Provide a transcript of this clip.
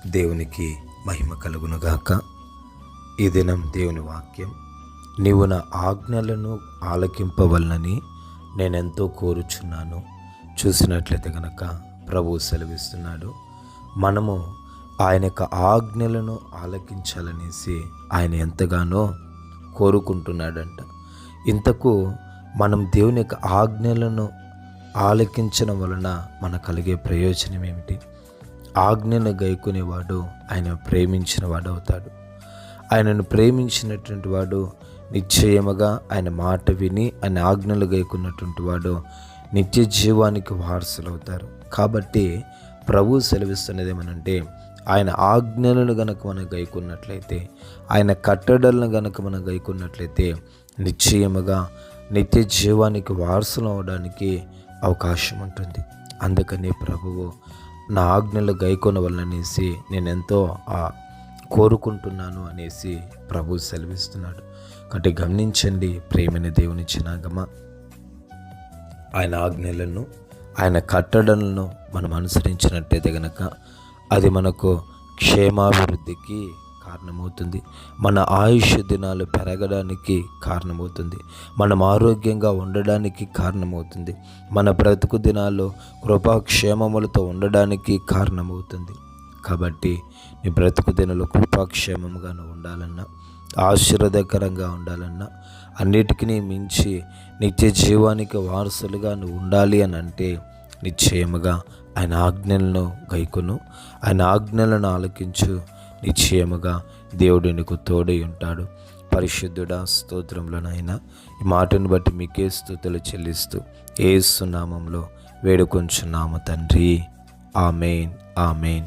దేవునికి మహిమ కలుగునుగాక. ఈ దినం దేవుని వాక్యం, నీవు నా ఆజ్ఞలను ఆలకింపవలనని నేనెంతో కోరుచున్నాను. చూసినట్లయితే కనుక ప్రభువు సెలవిస్తున్నాడు, మనము ఆయన యొక్క ఆజ్ఞలను ఆలకించాలనేసి ఆయన ఎంతగానో కోరుకుంటున్నాడంట. ఇంతకు మనం దేవుని యొక్క ఆజ్ఞలను ఆలకించడం వలన మనకు కలిగే ప్రయోజనం ఏమిటి? ఆజ్ఞను గైకొనేవాడు ఆయన ప్రేమించిన వాడు అవుతాడు. ఆయనను ప్రేమించినటువంటి వాడు నిశ్చయముగా ఆయన మాట విని ఆయన ఆజ్ఞలు గైకున్నటువంటి వాడు నిత్య జీవానికి వారసులవుతారు. కాబట్టి ప్రభు సెలవిస్తున్నది ఏమనంటే, ఆయన ఆజ్ఞలను గనక మనం గైకున్నట్లయితే, ఆయన కట్టడలను గనక మనం గైకున్నట్లయితే నిశ్చయముగా నిత్య జీవానికి వారసులు అవడానికి అవకాశం ఉంటుంది. అందుకని ప్రభువు నా ఆజ్ఞలు గైకొనవలననేసి నేనెంతో కోరుకుంటున్నాను అనేసి ప్రభు సెలవిస్తున్నాడు. కాబట్టి గమనించండి ప్రేమైన దేవుని జనాంగమా, ఆయన ఆజ్ఞలను ఆయన కట్టడలను మనం అనుసరించినట్టయితే గనక అది మనకు క్షేమాభివృద్ధికి కారణమవుతుంది. మన ఆయుష్ దినాలు పెరగడానికి కారణమవుతుంది. మనం ఆరోగ్యంగా ఉండడానికి కారణమవుతుంది. మన బ్రతుకు దినాల్లో కృపాక్షేమములతో ఉండడానికి కారణమవుతుంది. కాబట్టి నీ బ్రతుకు దినాలు కృపాక్షేమముగా నువ్వు ఉండాలన్నా, ఆశీర్వాదకరంగా ఉండాలన్నా, అన్నిటికీ మించి నిత్య జీవానికి వారసులుగా నువ్వు ఉండాలి అని అంటే నిశ్చయముగా ఆయన ఆజ్ఞలను గైకొను, ఆయన ఆజ్ఞలను ఆలకించు. నిశ్చయముగా దేవుడు నీకు తోడై ఉంటాడు. పరిశుద్ధుడా, స్తోత్రంలోనైనా ఈ మాటను బట్టి మీకే స్తుతులు చెల్లిస్తూ యేసు నామములో వేడుకొంచున్నాము తండ్రి. ఆమేన్, ఆమేన్.